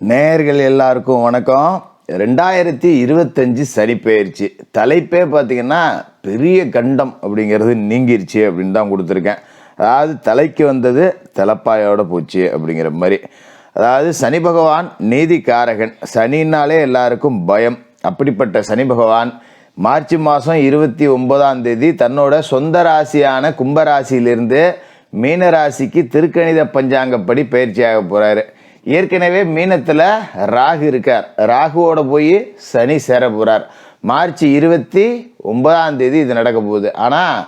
நேயர்கள் எல்லாருக்கும் வணக்கம். 2025 சனி பெயர்ச்சி தலைப்பே பார்த்தீங்கன்னா பெரிய கண்டம் அப்படிங்கிறது நீங்கிருச்சு அப்படின்னு தான் கொடுத்துருக்கேன். அதாவது தலைக்கு வந்தது தலைப்பாயோட போச்சு அப்படிங்கிற மாதிரி. அதாவது சனி பகவான் நீதிக்காரகன். சனின்னாலே எல்லாருக்கும் பயம். அப்படிப்பட்ட சனி பகவான் மார்ச் மாதம் 29ஆம் தேதி தன்னோட சொந்த ராசியான கும்பராசியிலிருந்து மீனராசிக்கு திருக்கணித பஞ்சாங்கப்படி பயிற்சியாக போகிறாரு. ஏற்கனவே மீனத்தில் ராகு இருக்கார். ராகுவோட போய் சனி சேர போகிறார். மார்ச் 29ஆம் தேதி இது நடக்க போகுது. ஆனால்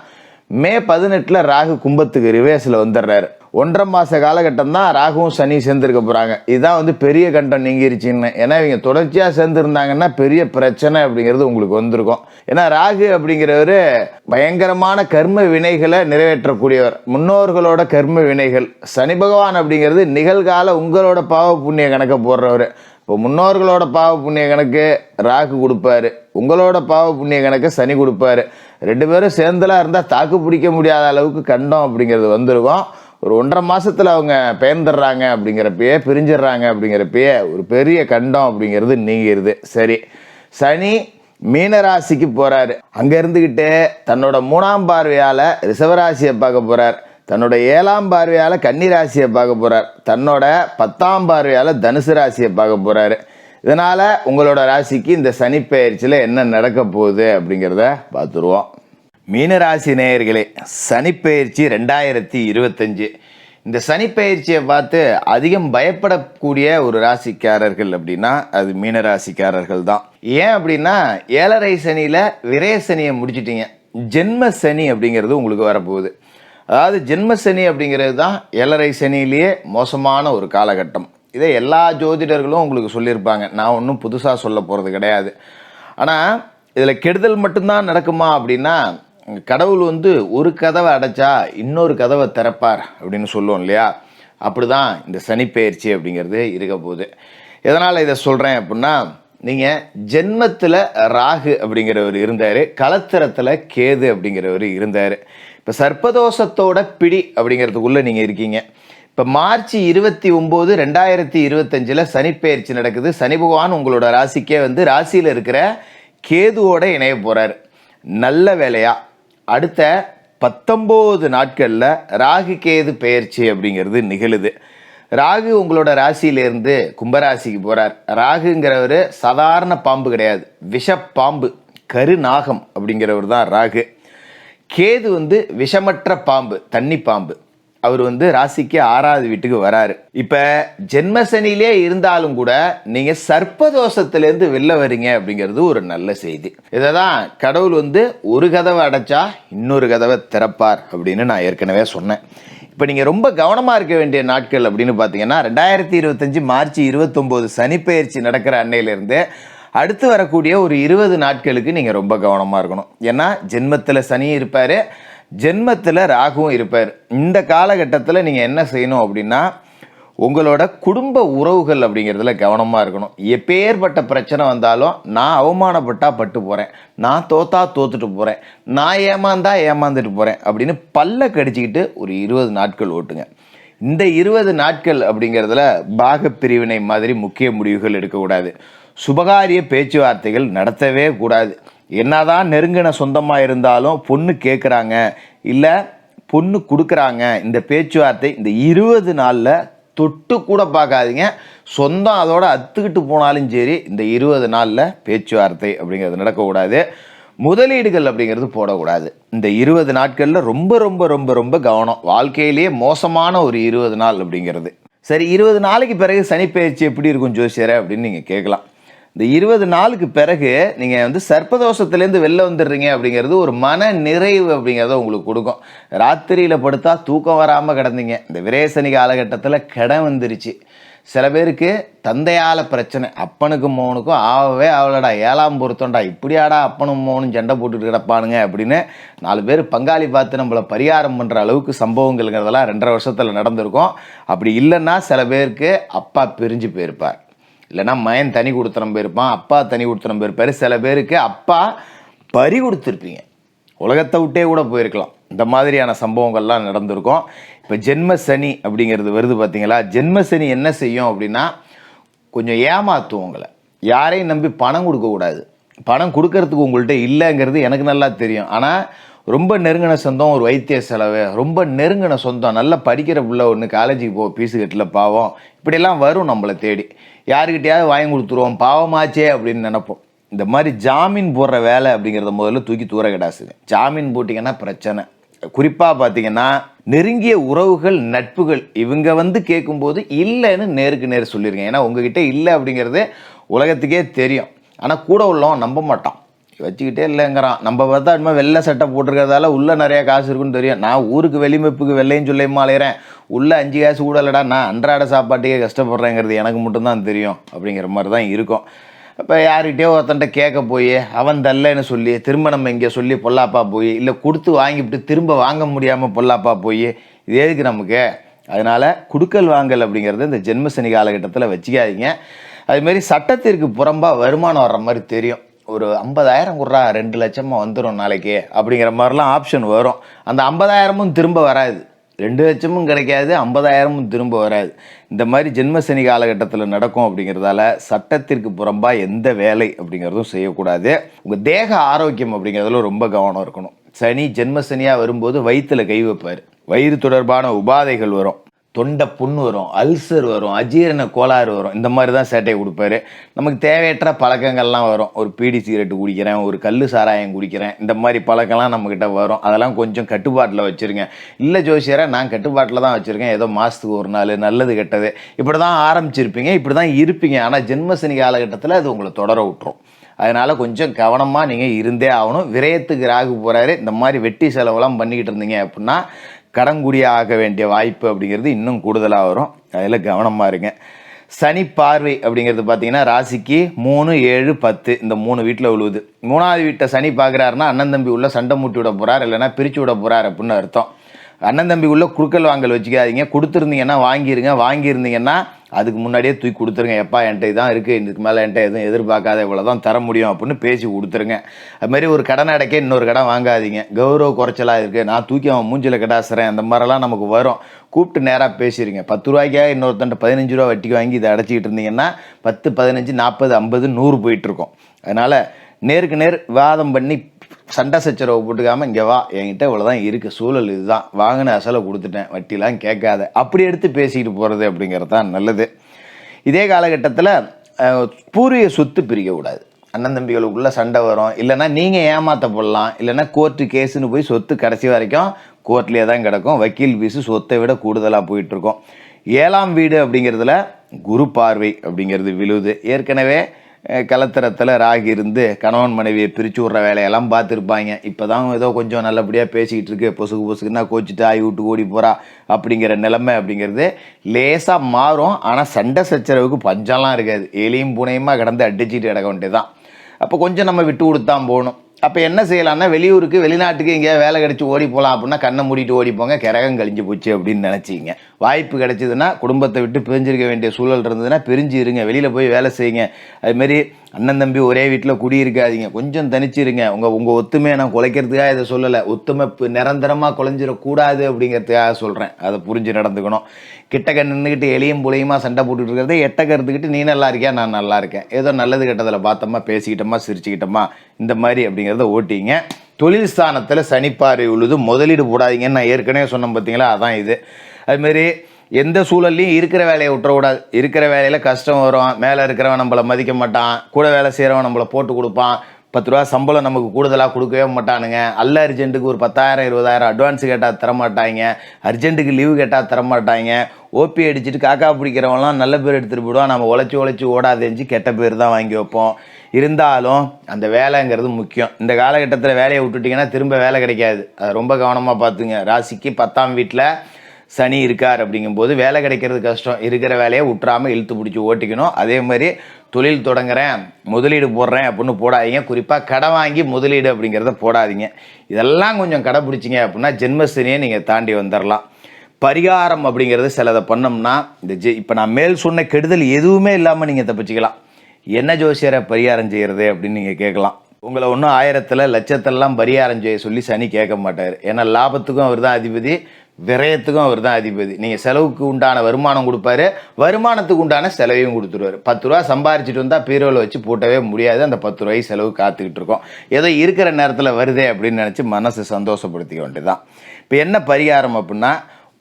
மே 18 ராகு கும்பத்துக்கு ரிவேர்ஸில் வந்துடுறாரு. 1.5 மாத காலகட்டம் தான் ராகுவும் சனி சேர்ந்துருக்க போகிறாங்க. இதுதான் பெரிய கண்டம் நீங்கிருச்சுன்னு. ஏன்னா இவங்க தொடர்ச்சியாக சேர்ந்துருந்தாங்கன்னா பெரிய பிரச்சனை அப்படிங்கிறது உங்களுக்கு வந்திருக்கும். ஏன்னா ராகு அப்படிங்கிறவர் பயங்கரமான கர்ம வினைகளை நிறைவேற்றக்கூடியவர். முன்னோர்களோட கர்ம வினைகள். சனி பகவான் அப்படிங்கிறது நிகழ்கால உங்களோட பாவ புண்ணிய கணக்கை போடுறவர். இப்போ முன்னோர்களோட பாவ புண்ணிய கணக்கு ராகு கொடுப்பாரு, உங்களோட பாவ புண்ணிய கணக்கு சனி கொடுப்பாரு. 2 பேரும் சேர்ந்தலாம் இருந்தால் தாக்கு பிடிக்க முடியாத அளவுக்கு கண்டம் அப்படிங்கிறது வந்திருக்கும். ஒரு 1.5 மாதத்தில் அவங்க பெயர்ந்துடுறாங்க அப்படிங்கிறப்பயே, பிரிஞ்சிடுறாங்க அப்படிங்கிறப்பயே ஒரு பெரிய கண்டம் அப்படிங்கிறது நீங்கிடுது. சரி, சனி மீனராசிக்கு போகிறாரு. அங்கே இருந்துக்கிட்டு தன்னோட 3ஆம் பார்வையால் ரிஷபராசியை பார்க்க போகிறார். தன்னோட 7ஆம் பார்வையால் கன்னிராசியை பார்க்க போகிறார். தன்னோட 10ஆம் பார்வையால் தனுசு ராசியை பார்க்க போகிறாரு. இதனால் உங்களோட ராசிக்கு இந்த சனி பெயர்ச்சியில் என்ன நடக்க போகுது அப்படிங்கிறத பார்த்துருவோம். மீனராசி நேயர்களே, சனிப்பெயர்ச்சி 2025. இந்த சனிப்பெயர்ச்சியை பார்த்து அதிகம் பயப்படக்கூடிய ஒரு ராசிக்காரர்கள் அப்படின்னா அது மீனராசிக்காரர்கள் தான். ஏன் அப்படின்னா 7.5 சனியில் விரய சனியை முடிச்சிட்டிங்க. ஜென்ம சனி அப்படிங்கிறது உங்களுக்கு வரப்போகுது. அதாவது ஜென்ம சனி அப்படிங்கிறது தான் 7.5 சனியிலேயே மோசமான ஒரு காலகட்டம். இதை எல்லா ஜோதிடர்களும் உங்களுக்கு சொல்லியிருப்பாங்க. நான் ஒன்றும் புதுசாக சொல்ல போகிறது கிடையாது. ஆனால் இதில் கெடுதல் மட்டும்தான் நடக்குமா அப்படின்னா, கடவுள் ஒரு கதவை அடைச்சா இன்னொரு கதவை திறப்பார் அப்படின்னு சொல்லுவோம் இல்லையா? அப்படி தான் இந்த சனிப்பெயர்ச்சி அப்படிங்கிறது இருக்க போகுது. எதனால் இதை சொல்கிறேன் அப்படின்னா, நீங்கள் ஜென்மத்தில் ராகு அப்படிங்கிறவர் இருந்தார், களத்திரத்தில் கேது அப்படிங்கிறவர் இருந்தார். இப்போ சர்ப்பதோஷத்தோட பிடி அப்படிங்கிறதுக்குள்ளே நீங்கள் இருக்கீங்க. இப்போ மார்ச் 29, 2025 சனிப்பெயர்ச்சி நடக்குது. சனி பகவான் உங்களோட ராசிக்கே ராசியில் இருக்கிற கேதுவோட இணைய போகிறார். நல்ல வேலையா அடுத்த 19 நாட்களில் ராகு கேது பெயர்ச்சி அப்படிங்கிறது நிகழுது. ராகு உங்களோட ராசியிலேருந்து கும்பராசிக்கு போகிறார். ராகுங்கிறவர் சாதாரண பாம்பு கிடையாது, விஷப்பாம்பு, கருநாகம் அப்படிங்கிறவர் தான் ராகு. கேது விஷமற்ற பாம்பு, தண்ணி பாம்பு. அவர் ராசிக்கு 6ஆவது வீட்டுக்கு வராரு. இப்போ ஜென்மசனிலே இருந்தாலும் கூட நீங்கள் சர்ப்பதோஷத்திலேருந்து வெளில வரீங்க அப்படிங்கிறது ஒரு நல்ல செய்தி. இதை தான் கடவுள் ஒரு கதவை அடைச்சா இன்னொரு கதவை திறப்பார் அப்படின்னு நான் ஏற்கனவே சொன்னேன். இப்போ நீங்கள் ரொம்ப கவனமாக இருக்க வேண்டிய நாட்கள் அப்படின்னு பார்த்தீங்கன்னா 2025 மார்ச் 29 சனிப்பெயர்ச்சி நடக்கிற அன்னையிலேருந்து அடுத்து வரக்கூடிய ஒரு 20 நாட்களுக்கு நீங்கள் ரொம்ப கவனமாக இருக்கணும். ஏன்னா ஜென்மத்தில் சனி இருப்பார், ஜென்மத்தில் ராகுவும் இருப்பார். இந்த காலகட்டத்தில் நீங்கள் என்ன செய்யணும் அப்படின்னா, உங்களோட குடும்ப உறவுகள் அப்படிங்கிறதுல கவனமாக இருக்கணும். எப்பேற்பட்ட பிரச்சனை வந்தாலும் நான் அவமானப்பட்டா பட்டு போகிறேன், நான் தோத்தா தோத்துட்டு போகிறேன், நான் ஏமாந்தா ஏமாந்துட்டு போகிறேன் அப்படின்னு பல்ல கடிச்சிக்கிட்டு ஒரு 20 நாட்கள் ஓட்டுங்க. இந்த 20 நாட்கள் அப்படிங்கிறதுல பாகப்பிரிவினை மாதிரி முக்கிய முடிவுகள் எடுக்கக்கூடாது. சுபகாரிய பேச்சுவார்த்தைகள் நடத்தவே கூடாது. என்னதான் நெருங்கின சொந்தமாக இருந்தாலும் பொண்ணு கேட்குறாங்க இல்லை பொண்ணு கொடுக்குறாங்க, இந்த பேச்சுவார்த்தை இந்த 20 நாளில் தொட்டு கூட பார்க்காதீங்க. சொந்தம் அதோட அத்துக்கிட்டு போனாலும் சரி, இந்த 20 நாளில் பேச்சுவார்த்தை அப்படிங்கிறது நடக்கக்கூடாது. முதலீடுகள் அப்படிங்கிறது போடக்கூடாது. இந்த 20 நாட்களில் ரொம்ப ரொம்ப ரொம்ப ரொம்ப கவனம். வாழ்க்கையிலேயே மோசமான ஒரு 20 நாள் அப்படிங்கிறது. சரி, 20 நாளைக்கு பிறகு சனிப்பெயர்ச்சி எப்படி இருக்கும் ஜோசியரை அப்படின்னு நீங்கள் கேட்கலாம். இந்த 20 நாளுக்கு பிறகு நீங்கள் சர்ப்பதோஷத்துலேருந்து வெளில வந்துடுறீங்க அப்படிங்கிறது ஒரு மன நிறைவு அப்படிங்கிறத உங்களுக்கு கொடுக்கும். ராத்திரியில் படுத்தா தூக்கம் வராமல் கிடந்தீங்க. இந்த விரேசனி காலகட்டத்தில் கிடம் வந்துருச்சு. சில பேருக்கு தந்தையால் பிரச்சனை, அப்பனுக்கும் மோனுக்கும் ஆகவே அவளடா 7ஆம் பொருத்தம்டா, இப்படியாடா அப்பனும் மோனும் சண்டை போட்டுட்டு கிடப்பானுங்க அப்படின்னு 4 பேர் பங்காளி பார்த்து நம்மளை பரிகாரம் பண்ணுற அளவுக்கு சம்பவங்கள்ங்கிறதெல்லாம் 2.5 வருஷத்தில் நடந்திருக்கும். அப்படி இல்லைன்னா சில பேருக்கு அப்பா பிரிஞ்சு போயிருப்பார், இல்லைன்னா மயன் தனி கொடுத்துறம் போயிருப்பான், அப்பா தனி கொடுத்துறம் போயிருப்பார். சில பேருக்கு அப்பா பறி கொடுத்துருப்பீங்க, உலகத்தை விட்டே கூட போயிருக்கலாம். இந்த மாதிரியான சம்பவங்கள்லாம் நடந்திருக்கும். இப்போ ஜென்ம சனி அப்படிங்கிறது வருது பார்த்தீங்களா? ஜென்ம சனி என்ன செய்யும் அப்படின்னா, கொஞ்சம் ஏமாற்றும் உங்களை. யாரையும் நம்பி பணம் கொடுக்கக்கூடாது. பணம் கொடுக்கறதுக்கு உங்கள்கிட்ட இல்லைங்கிறது எனக்கு நல்லா தெரியும். ஆனால் ரொம்ப நெருங்கின சொந்தம், ஒரு வைத்திய செலவு, ரொம்ப நெருங்கின சொந்தம், நல்லா படிக்கிற பிள்ளை ஒன்று காலேஜுக்கு ஃபீஸு கட்டல பாவம், இப்படியெல்லாம் வரும் நம்மளை தேடி. யாருக்கிட்டையாவது வாங்கி கொடுத்துருவோம், பாவமாச்சே அப்படின்னு நினைப்போம். இந்த மாதிரி ஜாமீன் போடுற வேலை அப்படிங்கிறத முதல்ல தூக்கி தூர கிடாசுங்க. ஜாமீன் போட்டிங்கன்னா பிரச்சனை. குறிப்பாக பார்த்தீங்கன்னா நெருங்கிய உறவுகள், நட்புகள் இவங்க கேட்கும்போது இல்லைன்னு நேருக்கு நேர் சொல்லிடுங்க. ஏன்னா உங்ககிட்ட இல்லை அப்படிங்கிறது உலகத்துக்கே தெரியும். ஆனால் கூட உள்ளவன் நம்ப மாட்டான், வச்சுக்கிட்டே இல்லைங்கிறான். நம்ம பார்த்தா இனிமேல் வெள்ளை சட்டை போட்டிருக்கிறதால உள்ளே நிறையா காசு இருக்குன்னு தெரியும். நான் ஊருக்கு வெளிமைப்புக்கு வெள்ளையும் சொல்லையுமா அலையிறேன், உள்ளே 5 காசு கூடலடா, நான் அன்றாட சாப்பாட்டுக்கே கஷ்டப்படுறேங்கிறது எனக்கு மட்டும்தான் தெரியும் அப்படிங்கிற மாதிரி தான் இருக்கும். இப்போ யார்கிட்டயோ ஒருத்தன்ட்ட கேட்க போய் அவன் தல்லைன்னு சொல்லி திரும்ப நம்ம இங்கே சொல்லி பொல்லாப்பா போய், இல்லை கொடுத்து வாங்கிவிட்டு திரும்ப வாங்க முடியாமல் பொல்லாப்பா போய், இது எதுக்கு நமக்கு? அதனால் குடுக்கல் வாங்கல் அப்படிங்கிறது இந்த ஜென்மசனி காலகட்டத்தில் வச்சுக்காதீங்க. அதுமாரி சட்டத்திற்கு புறம்பாக வருமானம் வர்ற மாதிரி தெரியும். ஒரு 50,000 கொடுறா 2 லட்சமாக வந்துடும் நாளைக்கு அப்படிங்கிற மாதிரிலாம் ஆப்ஷன் வரும். அந்த 50,000மும் திரும்ப வராது, 2 லட்சமும் கிடைக்காது, 50,000மும் திரும்ப வராது. இந்த மாதிரி ஜென்மசனி காலகட்டத்தில் நடக்கும். அப்படிங்கிறதால சட்டத்திற்கு புறம்பாக எந்த வேலை அப்படிங்கிறதும் செய்யக்கூடாது. உங்கள் தேக ஆரோக்கியம் அப்படிங்கிறதுல ரொம்ப கவனம் இருக்கணும். சனி ஜென்மசனியாக வரும்போது வயிற்றில் கை வைப்பார். வயிறு தொடர்பான உபாதைகள் வரும், தொண்டை புண்ணு வரும், அல்சர் வரும், அஜீரண கோளாறு வரும். இந்த மாதிரி தான் சேட்டையை கொடுப்பாரு. நமக்கு தேவையற்ற பழக்கங்கள்லாம் வரும். ஒரு பீடி சிகரெட்டு குடிக்கிறேன், ஒரு கல் சாராயம் குடிக்கிறேன், இந்த மாதிரி பழக்கம்லாம் நம்மக்கிட்ட வரும். அதெல்லாம் கொஞ்சம் கட்டுப்பாட்டில் வச்சுருங்க. இல்லை ஜோசியரை நான் கட்டுப்பாட்டில் தான் வச்சுருக்கேன், ஏதோ மாதத்துக்கு ஒரு நாள் நல்லது கெட்டது இப்படி தான் ஆரம்பிச்சிருப்பீங்க, இப்படி தான் இருப்பீங்க. ஆனால் ஜென்மசனி காலகட்டத்தில் அது உங்களை தொடர விட்டுரும். அதனால் கொஞ்சம் கவனமாக நீங்கள் இருந்தே ஆகணும். விரயத்துக்கு ராகு போகிறாரு. இந்த மாதிரி வெட்டி செலவெல்லாம் பண்ணிக்கிட்டு இருந்தீங்க அப்படின்னா கடன்குடிய ஆக வேண்டிய வாய்ப்பு அப்படிங்கிறது இன்னும் கூடுதலாக வரும். அதில் கவனமாக இருங்க. சனி பார்வை அப்படிங்கிறது பார்த்தீங்கன்னா ராசிக்கு 3, 7, 10 இந்த 3 வீட்டில் விழுவுது. 3வது வீட்டை சனி பார்க்குறாருன்னா அண்ணன் தம்பி உள்ள சண்டை மூட்டி விட போகிறார், இல்லைன்னா பிரித்து விட போகிறார் அப்படின்னு அர்த்தம். அண்ணன் தம்பி உள்ள குறுக்கல் வாங்கல் வச்சுக்காதீங்க. கொடுத்துருந்தீங்கன்னா வாங்கிருங்க, வாங்கியிருந்தீங்கன்னா அதுக்கு முன்னாடியே தூக்கி கொடுத்துருங்க. எப்பா என்கிட்ட இதான் இருக்குது, இதுக்கு மேலே என்கிட்ட எதுவும் எதிர்பார்க்காத இவ்வளோ தான் தர முடியும் அப்படின்னு பேசி கொடுத்துருங்க. அதுமாதிரி ஒரு கடன் அடைக்க இன்னொரு கடன் வாங்காதீங்க. கௌரவ குறைச்சலாக இருக்குது, நான் தூக்கி அவன் மூஞ்சில் கடாசுறேன், அந்த மாதிரிலாம் நமக்கு வரும். கூப்பிட்டு நேராக பேசிடுங்க. 10 ரூபாய்க்காக இன்னொருத்தன்ட்ட 15 ரூபா வட்டிக்கு வாங்கி இதை அடைச்சிக்கிட்டு இருந்தீங்கன்னா 10, 15, 40, 50, 100 போயிட்டுருக்கோம். அதனால் நேருக்கு நேர் வாதம் பண்ணி சண்டை சச்சரவை போட்டுக்காமல் இங்கே வா, என்கிட்ட இவ்வளோதான் இருக்குது, சூழல் இதுதான், வாங்கின அசலை கொடுத்துட்டேன், வட்டிலாம் கேட்காத, அப்படி எடுத்து பேசிக்கிட்டு போகிறது அப்படிங்கிறது தான் நல்லது. இதே காலகட்டத்தில் பூர்வீக சொத்து பிரிக்கக்கூடாது. அண்ணன் தம்பிகளுக்குள்ளே சண்டை வரும், இல்லைன்னா நீங்கள் ஏமாற்ற போடலாம், இல்லைன்னா கோர்ட்டு கேஸுன்னு போய் சொத்து கடைசி வரைக்கும் கோர்ட்லேயே தான் கிடக்கும். வக்கீல் ஃபீஸு சொத்தை விட கூடுதலாக போயிட்டுருக்கோம். 7ஆம் வீடு அப்படிங்கிறதுல குரு பார்வை அப்படிங்கிறது விழுவுது. ஏற்கனவே கலத்திரத்தில் ராகி இருந்து கணவன் மனைவியை பிரித்து விட்ற வேலையெல்லாம் பார்த்துருப்பாங்க. இப்போ தான் ஏதோ கொஞ்சம் நல்லபடியாக பேசிக்கிட்டு இருக்கு, பொசுக்குன்னா கோச்சிட்டு ஆகி விட்டு ஓடி போகிறா அப்படிங்கிற நிலைமை அப்படிங்கிறது லேசாக மாறும். ஆனால் சண்டை சச்சரவுக்கு பஞ்சம்லாம் இருக்காது. எலியும் பூனையுமா கிடந்து அடிச்சுட்டு கிடக்க வேண்டியதான். அப்போ கொஞ்சம் நம்ம விட்டு கொடுத்தான் போகணும். அப்போ என்ன செய்யலாம்னா வெளியூருக்கு வெளிநாட்டுக்கு எங்கேயாவது வேலை கிடச்சி ஓடி போகலாம் அப்படின்னா கண்ணை மூடிட்டு ஓடி போங்க, கிரகம் கழிஞ்சு போச்சு அப்படின்னு நினச்சிங்க. வாய்ப்பு கிடைச்சிதுன்னா குடும்பத்தை விட்டு பிரிஞ்சிருக்க வேண்டிய சூழல் இருந்ததுன்னா பிரிஞ்சு இருங்க, வெளியில் போய் வேலை செய்யுங்க. அதுமாரி அண்ணன் தம்பி ஒரே வீட்டில் குடியிருக்காதீங்க, கொஞ்சம் தனிச்சிருங்க. உங்கள் ஒத்துமையை நான் குலைக்கிறதுக்காக இதை சொல்லலை, ஒத்துமை நிரந்தரமாக குலைஞ்சிடக்கூடாது அப்படிங்கிறதுக்காக சொல்கிறேன். அதை புரிஞ்சு நடந்துக்கணும். கிட்டக்க நின்றுக்கிட்டு எளியும் புலையுமா சண்டை போட்டுட்டு இருக்கிறத எட்டக்க இருந்துக்கிட்டு நீ நல்லா இருக்கியா, நான் நல்லா இருக்கேன், ஏதோ நல்லது கெட்டதில் பார்த்தோமா, பேசிக்கிட்டோமா, சிரிச்சுக்கிட்டோமா, இந்த மாதிரி அப்படிங்கிறத ஓட்டிங்க. தொழில் ஸ்தானத்தில் சனிப்பாறை உள்ளது. முதலீடு போடாதீங்கன்னு நான் ஏற்கனவே சொன்னேன் பார்த்தீங்களா, அதான் இது. அதுமாரி எந்த சூழல்லையும் இருக்கிற வேலையை விட்டுறக்கூடாது. இருக்கிற வேலையில் கஷ்டம் வரும், மேலே இருக்கிறவன் நம்மளை மதிக்க மாட்டான், கூட வேலை செய்கிறவன் நம்மளை போட்டு கொடுப்பான், 10 ரூபா சம்பளம் நமக்கு கூடுதலாக கொடுக்கவே மாட்டானுங்க, அல்ல அர்ஜென்ட்டுக்கு ஒரு 10,000 20,000 அட்வான்ஸு கேட்டால் தரமாட்டாங்க, அர்ஜென்ட்டுக்கு லீவு கேட்டால் தரமாட்டாங்க, ஓபி அடிச்சுட்டு காக்கா பிடிக்கிறவங்களாம் நல்ல பேர் எடுத்துகிட்டு போயிடுவான், நம்ம உழைச்சி ஓடாதேஞ்சு கெட்ட பேர் தான் வாங்கி வைப்போம். இருந்தாலும் அந்த வேலைங்கிறது முக்கியம். இந்த காலகட்டத்தில் வேலையை விட்டுட்டிங்கன்னா திரும்ப வேலை கிடைக்காது, அதை ரொம்ப கவனமாக பார்த்துங்க. ராசிக்கு 10ஆம் வீட்டில் சனி இருக்கார் அப்படிங்கும்போது வேலை கிடைக்கிறது கஷ்டம். இருக்கிற வேலையை விட்டுறாமல் இழுத்து பிடிச்சி ஓட்டிக்கணும். அதே மாதிரி தொழில் தொடங்குறேன், முதலீடு போடுறேன் அப்படின்னு போடாதீங்க. குறிப்பாக கடன் வாங்கி முதலீடு அப்படிங்கிறத போடாதீங்க. இதெல்லாம் கொஞ்சம் கடைப்பிடிச்சிங்க அப்படின்னா ஜென்மசனியை நீங்கள் தாண்டி வந்துடலாம். பரிகாரம் அப்படிங்கிறது சிலதை பண்ணோம்னா இந்த இப்போ நான் மேல் சொன்ன கெடுதல் எதுவுமே இல்லாமல் நீங்கள் தப்பிச்சிக்கலாம். என்ன ஜோசியரை பரிகாரம் செய்கிறது அப்படின்னு நீங்கள் கேட்கலாம். உங்களை ஒன்றும் 1000ல் லட்சத்திலலாம் பரிகாரம் செய்ய சொல்லி சனி கேட்க மாட்டார். ஏன்னா லாபத்துக்கும் அவர் தான் அதிபதி, விரயத்துக்கும் அவர் தான் அதிபதி. நீங்கள் செலவுக்கு உண்டான வருமானம் கொடுப்பாரு, வருமானத்துக்கு உண்டான செலவையும் கொடுத்துருவார். 10 ரூபா சம்பாரிச்சிட்டு வந்தால் பீரோவில் வச்சு போட்டவே முடியாது. அந்த 10 ரூபாய் செலவு காத்துக்கிட்டு இருக்கோம். ஏதோ இருக்கிற நேரத்தில் வருதே அப்படின்னு நினச்சி மனசை சந்தோஷப்படுத்திக்க வேண்டியதுதான். இப்போ என்ன பரிகாரம் அப்படின்னா,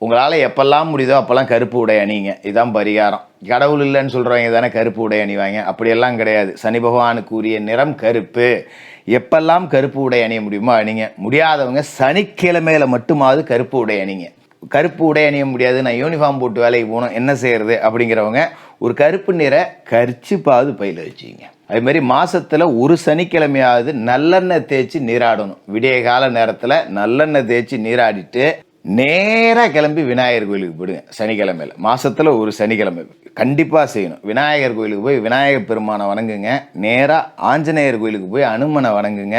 உங்களால் எப்பெல்லாம் முடியுதோ அப்போல்லாம் கருப்பு உடை அணிங்க. இதுதான் பரிகாரம். கடவுள் இல்லைன்னு சொல்கிறவங்க தானே கருப்பு உடை அணிவாங்க. அப்படியெல்லாம் கிடையாது. சனி பகவானுக்கு உரிய நிறம் கருப்பு. எப்பெல்லாம் கருப்பு உடை அணிய முடியுமோ அணிங்க. முடியாதவங்க சனிக்கிழமையில மட்டுமாவது கருப்பு உடை அணிங்க. கருப்பு உடை அணிய முடியாது, நான் யூனிஃபார்ம் போட்டு வேலைக்கு போகணும், என்ன செய்யறது அப்படிங்கிறவங்க ஒரு கருப்பு நிற கர்ச்சிப்பாவது பையில் வச்சுக்கிங்க. அது மாதிரி மாசத்துல ஒரு சனிக்கிழமையாவது நல்லெண்ணெய் தேய்ச்சி நீராடணும். விடிய கால நேரத்தில் நல்லெண்ணெய் தேய்ச்சி நீராடிட்டு நேராக கிளம்பி விநாயகர் கோயிலுக்கு போயிடுங்க. சனிக்கிழமையில் மாசத்துல ஒரு சனிக்கிழமை கண்டிப்பாக செய்யணும். விநாயகர் கோயிலுக்கு போய் விநாயகர் பெருமானை வணங்குங்க. நேராக ஆஞ்சநேயர் கோயிலுக்கு போய் அனுமனை வணங்குங்க.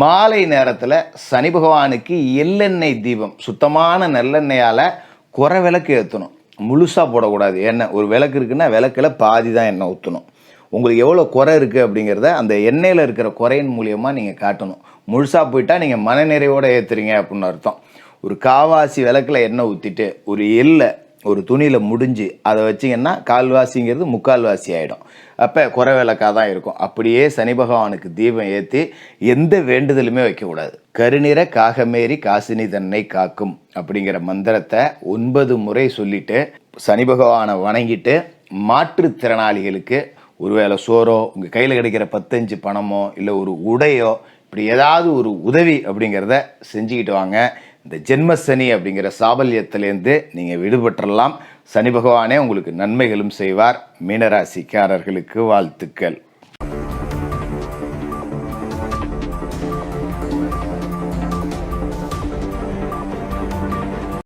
மாலை நேரத்தில் சனி பகவானுக்கு எள்ளெண்ணெய் தீபம், சுத்தமான நல்லெண்ணெயால் குறை விளக்கு ஏற்றணும். முழுசாக போடக்கூடாது. எண்ணெய் ஒரு விளக்கு இருக்குன்னா விளக்கில் பாதி தான் எண்ணெய் ஊற்றணும். உங்களுக்கு எவ்வளோ குறை இருக்குது அப்படிங்கிறத அந்த எண்ணெயில் இருக்கிற குறையின் மூலியமாக நீங்கள் காட்டணும். முழுசாக போயிட்டால் நீங்கள் மனநிறைவோடு ஏற்றுறீங்க அப்படின்னு அர்த்தம். ஒரு காவாசி விளக்கில் எண்ணெய் ஊற்றிட்டு ஒரு எள்ளை ஒரு துணியில் முடிஞ்சு அதை வச்சிங்கன்னா கால்வாசிங்கிறது முக்கால்வாசி ஆகிடும். அப்போ குறை விளக்காக தான் இருக்கும். அப்படியே சனி பகவானுக்கு தீபம் ஏற்றி எந்த வேண்டுதலுமே வைக்கக்கூடாது. கருநிற காகமேரி காசினி தன்னை காக்கும் அப்படிங்கிற மந்திரத்தை 9 முறை சொல்லிட்டு சனி பகவானை வணங்கிட்டு மாற்றுத்திறனாளிகளுக்கு ஒருவேளை சோறோ, உங்கள் கையில் கிடைக்கிற 10 பணமோ, இல்லை ஒரு உடையோ, இப்படி ஏதாவது ஒரு உதவி அப்படிங்கிறத செஞ்சுக்கிட்டு வாங்க. இந்த ஜென்மசனி அப்படிங்கிற சாபல்யத்திலேருந்து நீங்கள் விடுபட்டுறலாம். சனி பகவானே உங்களுக்கு நன்மைகளும் செய்வார். மீனராசிக்காரர்களுக்கு வாழ்த்துக்கள்.